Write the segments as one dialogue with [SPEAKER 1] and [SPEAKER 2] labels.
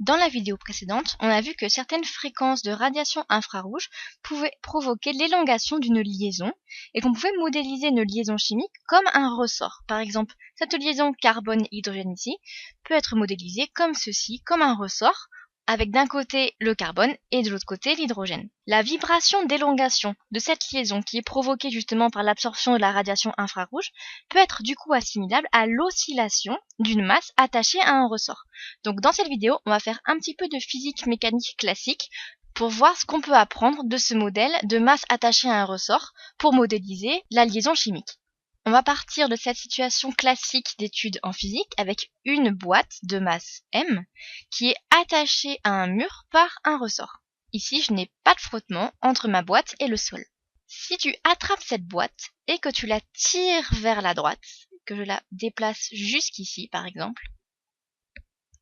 [SPEAKER 1] Dans la vidéo précédente, on a vu que certaines fréquences de radiation infrarouge pouvaient provoquer l'élongation d'une liaison et qu'on pouvait modéliser une liaison chimique comme un ressort. Par exemple, cette liaison carbone-hydrogène ici peut être modélisée comme ceci, comme un ressort, avec d'un côté le carbone et de l'autre côté l'hydrogène. La vibration d'élongation de cette liaison qui est provoquée justement par l'absorption de la radiation infrarouge peut être du coup assimilable à l'oscillation d'une masse attachée à un ressort. Donc dans cette vidéo, on va faire un petit peu de physique mécanique classique pour voir ce qu'on peut apprendre de ce modèle de masse attachée à un ressort pour modéliser la liaison chimique. On va partir de cette situation classique d'études en physique avec une boîte de masse M qui est attachée à un mur par un ressort. Ici, je n'ai pas de frottement entre ma boîte et le sol. Si tu attrapes cette boîte et que tu la tires vers la droite, que je la déplace jusqu'ici par exemple,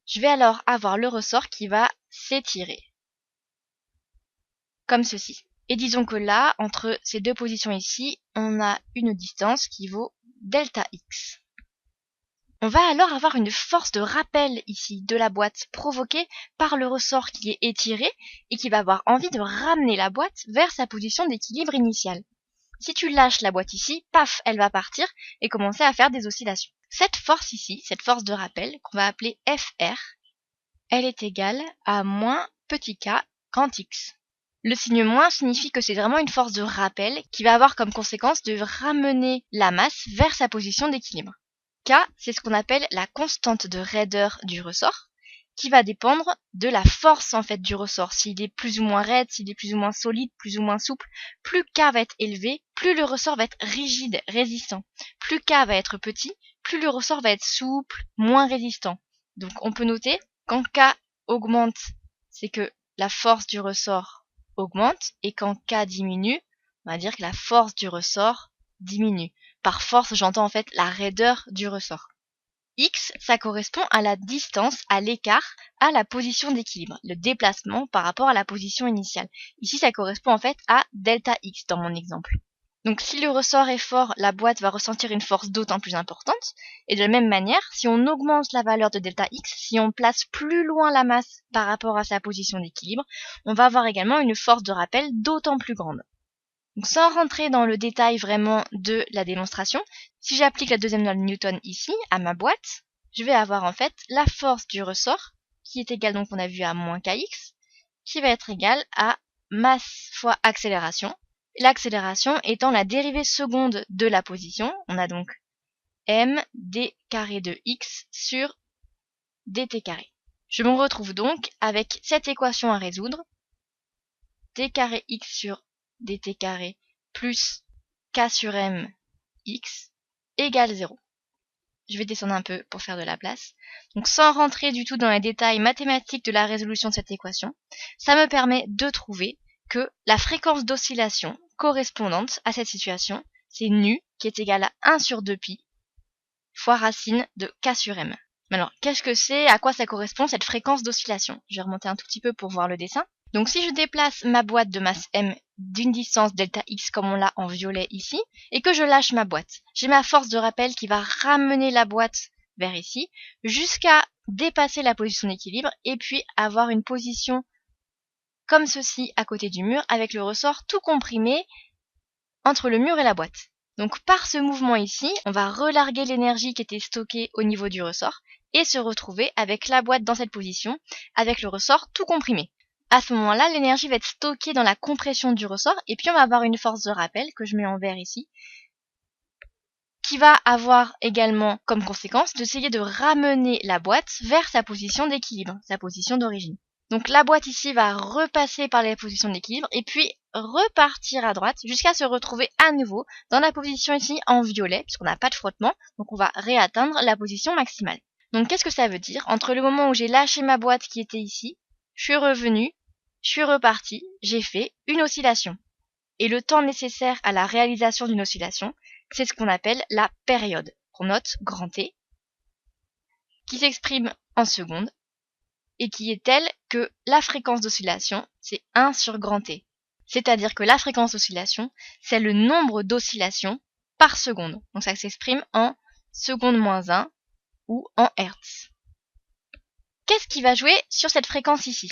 [SPEAKER 1] je vais alors avoir le ressort qui va s'étirer, comme ceci. Et disons que là, entre ces deux positions ici, on a une distance qui vaut delta x. On va alors avoir une force de rappel ici de la boîte provoquée par le ressort qui est étiré et qui va avoir envie de ramener la boîte vers sa position d'équilibre initiale. Si tu lâches la boîte ici, paf, elle va partir et commencer à faire des oscillations. Cette force ici, cette force de rappel, qu'on va appeler Fr, elle est égale à moins petit k quand x. Le signe moins signifie que c'est vraiment une force de rappel qui va avoir comme conséquence de ramener la masse vers sa position d'équilibre. K, c'est ce qu'on appelle la constante de raideur du ressort, qui va dépendre de la force en fait du ressort. S'il est plus ou moins raide, s'il est plus ou moins solide, plus ou moins souple, plus K va être élevé, plus le ressort va être rigide, résistant. Plus K va être petit, plus le ressort va être souple, moins résistant. Donc on peut noter, quand K augmente, c'est que la force du ressort augmente, et quand K diminue, on va dire que la force du ressort diminue. Par force, j'entends en fait la raideur du ressort. X, ça correspond à la distance, à l'écart, à la position d'équilibre, le déplacement par rapport à la position initiale. Ici, ça correspond en fait à delta X dans mon exemple. Donc si le ressort est fort, la boîte va ressentir une force d'autant plus importante. Et de la même manière, si on augmente la valeur de delta X, si on place plus loin la masse par rapport à sa position d'équilibre, on va avoir également une force de rappel d'autant plus grande. Donc sans rentrer dans le détail vraiment de la démonstration, si j'applique la deuxième loi de Newton ici, à ma boîte, je vais avoir en fait la force du ressort, qui est égale, donc on a vu, à moins kx, qui va être égale à masse fois accélération. L'accélération étant la dérivée seconde de la position, on a donc m d carré de x sur dt carré. Je me retrouve donc avec cette équation à résoudre, d carré x sur dt carré plus k sur m x égale 0. Je vais descendre un peu pour faire de la place. Donc sans rentrer du tout dans les détails mathématiques de la résolution de cette équation, ça me permet de trouver que la fréquence d'oscillation correspondante à cette situation, c'est nu qui est égal à 1 sur 2pi fois racine de k sur m. Alors, qu'est-ce que c'est? À quoi ça correspond cette fréquence d'oscillation? Je vais remonter un tout petit peu pour voir le dessin. Donc si je déplace ma boîte de masse m d'une distance delta x comme on l'a en violet ici, et que je lâche ma boîte, j'ai ma force de rappel qui va ramener la boîte vers ici, jusqu'à dépasser la position d'équilibre, et puis avoir une position comme ceci à côté du mur, avec le ressort tout comprimé entre le mur et la boîte. Donc par ce mouvement ici, on va relarguer l'énergie qui était stockée au niveau du ressort, et se retrouver avec la boîte dans cette position, avec le ressort tout comprimé. À ce moment-là, l'énergie va être stockée dans la compression du ressort, et puis on va avoir une force de rappel, que je mets en vert ici, qui va avoir également comme conséquence d'essayer de ramener la boîte vers sa position d'équilibre, sa position d'origine. Donc la boîte ici va repasser par les positions d'équilibre, et puis repartir à droite, jusqu'à se retrouver à nouveau dans la position ici en violet, puisqu'on n'a pas de frottement, donc on va réatteindre la position maximale. Donc qu'est-ce que ça veut dire? Entre le moment où j'ai lâché ma boîte qui était ici, je suis revenu, je suis reparti, j'ai fait une oscillation. Et le temps nécessaire à la réalisation d'une oscillation, c'est ce qu'on appelle la période, qu'on note grand T, qui s'exprime en secondes, et qui est telle que la fréquence d'oscillation, c'est 1 sur grand T. C'est-à-dire que la fréquence d'oscillation, c'est le nombre d'oscillations par seconde. Donc ça s'exprime en seconde moins 1 ou en hertz. qu'est-ce qui va jouer sur cette fréquence ici?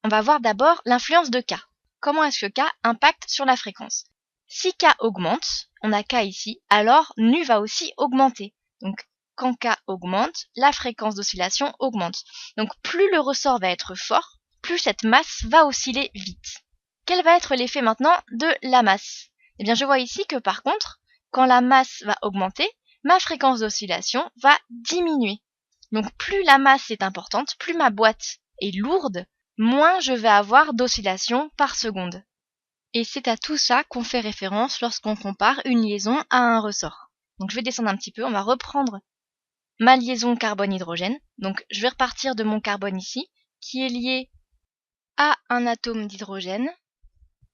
[SPEAKER 1] On va voir d'abord l'influence de K. Comment est-ce que K impacte sur la fréquence? Si K augmente, on a K ici, alors nu va aussi augmenter. Donc quand K augmente, la fréquence d'oscillation augmente. Donc plus le ressort va être fort, plus cette masse va osciller vite. Quel va être l'effet maintenant de la masse? Eh bien je vois ici que par contre, quand la masse va augmenter, ma fréquence d'oscillation va diminuer. Donc plus la masse est importante, plus ma boîte est lourde, moins je vais avoir d'oscillations par seconde. Et c'est à tout ça qu'on fait référence lorsqu'on compare une liaison à un ressort. Donc je vais descendre un petit peu, on va reprendre ma liaison carbone-hydrogène. Donc je vais repartir de mon carbone ici, qui est lié à un atome d'hydrogène.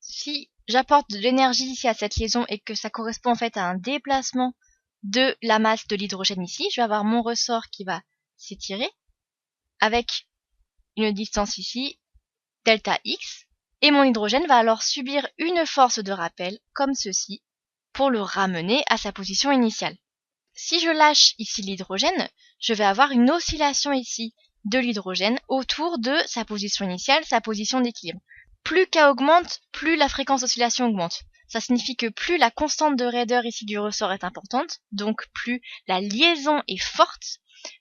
[SPEAKER 1] Si j'apporte de l'énergie ici à cette liaison et que ça correspond en fait à un déplacement de la masse de l'hydrogène ici, je vais avoir mon ressort qui va s'étirer avec une distance ici, delta x, et mon hydrogène va alors subir une force de rappel comme ceci pour le ramener à sa position initiale. Si je lâche ici l'hydrogène, je vais avoir une oscillation ici de l'hydrogène autour de sa position initiale, sa position d'équilibre. Plus K augmente, plus la fréquence d'oscillation augmente. Ça signifie que plus la constante de raideur ici du ressort est importante, donc plus la liaison est forte,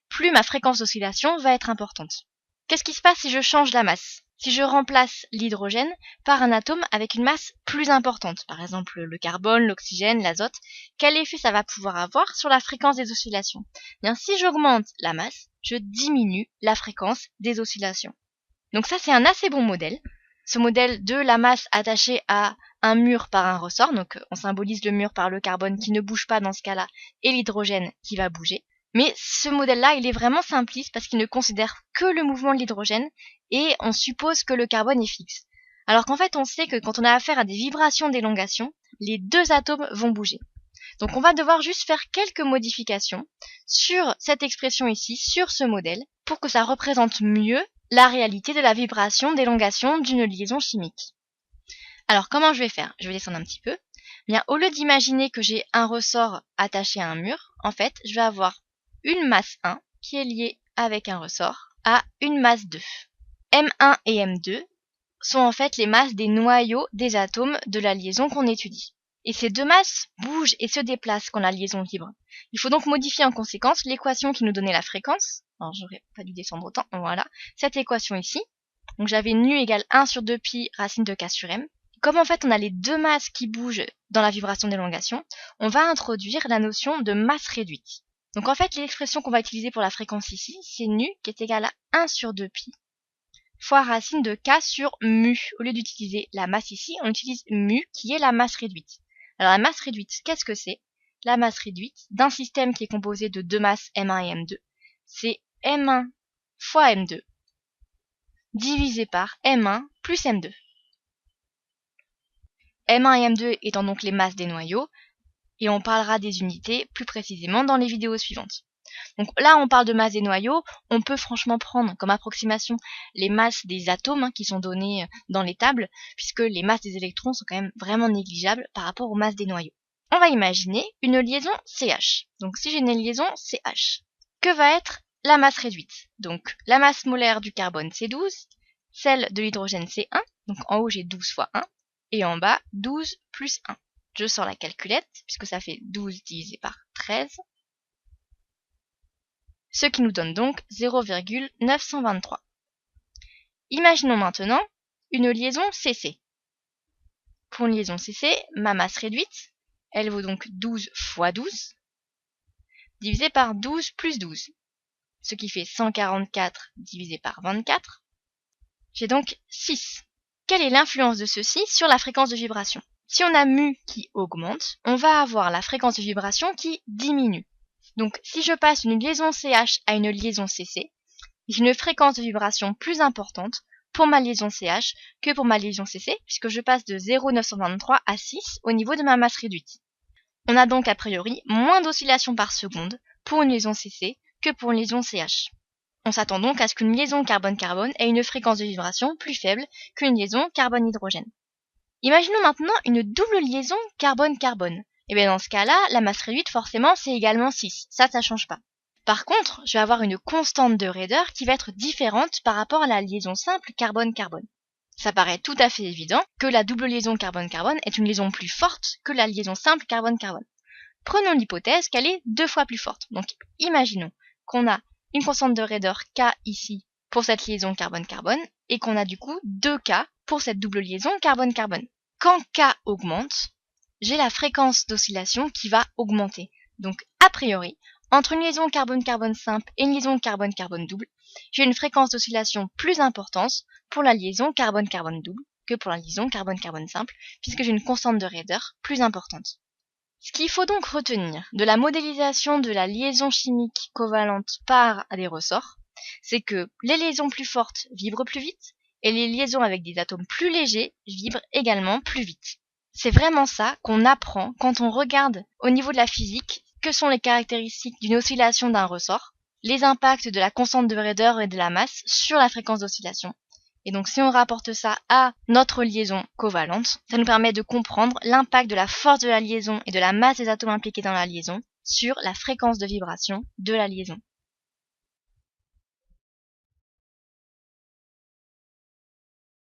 [SPEAKER 1] plus ma fréquence d'oscillation va être importante. Qu'est-ce qui se passe si je change la masse? Si je remplace l'hydrogène par un atome avec une masse plus importante, par exemple le carbone, l'oxygène, l'azote, quel effet ça va pouvoir avoir sur la fréquence des oscillations? Bien, si j'augmente la masse, je diminue la fréquence des oscillations. Donc ça, c'est un assez bon modèle. Ce modèle de la masse attachée à un mur par un ressort, donc on symbolise le mur par le carbone qui ne bouge pas dans ce cas-là et l'hydrogène qui va bouger. Mais ce modèle-là, il est vraiment simpliste parce qu'il ne considère que le mouvement de l'hydrogène et on suppose que le carbone est fixe. Alors qu'en fait, on sait que quand on a affaire à des vibrations d'élongation, les deux atomes vont bouger. Donc on va devoir juste faire quelques modifications sur cette expression ici, sur ce modèle, pour que ça représente mieux la réalité de la vibration d'élongation d'une liaison chimique. Alors comment je vais faire? Je vais descendre un petit peu. Bien, au lieu d'imaginer que j'ai un ressort attaché à un mur, en fait, je vais avoir une masse 1 qui est liée avec un ressort à une masse 2. M1 et M2 sont en fait les masses des noyaux des atomes de la liaison qu'on étudie. Et ces deux masses bougent et se déplacent quand la liaison vibre. Il faut donc modifier en conséquence l'équation qui nous donnait la fréquence. Alors j'aurais pas dû descendre autant, voilà. Cette équation ici. Donc j'avais nu égale 1 sur 2 pi racine de k sur m. Comme en fait on a les deux masses qui bougent dans la vibration d'élongation, on va introduire la notion de masse réduite. Donc en fait l'expression qu'on va utiliser pour la fréquence ici, c'est nu qui est égal à 1 sur 2 pi fois racine de k sur mu. Au lieu d'utiliser la masse ici, on utilise mu qui est la masse réduite. Alors la masse réduite, qu'est-ce que c'est? La masse réduite d'un système qui est composé de deux masses M1 et M2, c'est M1 fois M2 divisé par M1 plus M2. M1 et M2 étant donc les masses des noyaux, et on parlera des unités plus précisément dans les vidéos suivantes. Donc là, on parle de masse des noyaux, on peut franchement prendre comme approximation les masses des atomes qui sont données dans les tables, puisque les masses des électrons sont quand même vraiment négligeables par rapport aux masses des noyaux. On va imaginer une liaison CH. Donc si j'ai une liaison CH, que va être la masse réduite? Donc la masse molaire du carbone c'est 12, celle de l'hydrogène c'est 1, donc en haut j'ai 12 fois 1, et en bas 12 plus 1. Je sors la calculette, puisque ça fait 12 divisé par 13, ce qui nous donne donc 0,923. Imaginons maintenant une liaison CC. Pour une liaison CC, ma masse réduite, elle vaut donc 12 fois 12, divisé par 12 plus 12, ce qui fait 144 divisé par 24. J'ai donc 6. Quelle est l'influence de ceci sur la fréquence de vibration? Si on a mu qui augmente, on va avoir la fréquence de vibration qui diminue. Donc si je passe d'une liaison CH à une liaison CC, j'ai une fréquence de vibration plus importante pour ma liaison CH que pour ma liaison CC, puisque je passe de 0,923 à 6 au niveau de ma masse réduite. On a donc a priori moins d'oscillations par seconde pour une liaison CC que pour une liaison CH. On s'attend donc à ce qu'une liaison carbone-carbone ait une fréquence de vibration plus faible qu'une liaison carbone-hydrogène. Imaginons maintenant une double liaison carbone-carbone. Et bien dans ce cas-là, la masse réduite forcément c'est également 6, ça change pas. Par contre, je vais avoir une constante de raideur qui va être différente par rapport à la liaison simple carbone-carbone. Ça paraît tout à fait évident que la double liaison carbone-carbone est une liaison plus forte que la liaison simple carbone-carbone. Prenons l'hypothèse qu'elle est 2 fois plus forte. Donc imaginons qu'on a une constante de raideur K ici pour cette liaison carbone-carbone et qu'on a du coup 2K pour cette double liaison carbone-carbone. Quand K augmente, j'ai la fréquence d'oscillation qui va augmenter. Donc a priori, entre une liaison carbone-carbone simple et une liaison carbone-carbone double, j'ai une fréquence d'oscillation plus importante pour la liaison carbone-carbone double que pour la liaison carbone-carbone simple, puisque j'ai une constante de raideur plus importante. Ce qu'il faut donc retenir de la modélisation de la liaison chimique covalente par des ressorts, c'est que les liaisons plus fortes vibrent plus vite et les liaisons avec des atomes plus légers vibrent également plus vite. C'est vraiment ça qu'on apprend quand on regarde au niveau de la physique que sont les caractéristiques d'une oscillation d'un ressort, les impacts de la constante de raideur et de la masse sur la fréquence d'oscillation. Et donc si on rapporte ça à notre liaison covalente, ça nous permet de comprendre l'impact de la force de la liaison et de la masse des atomes impliqués dans la liaison sur la fréquence de vibration de la liaison.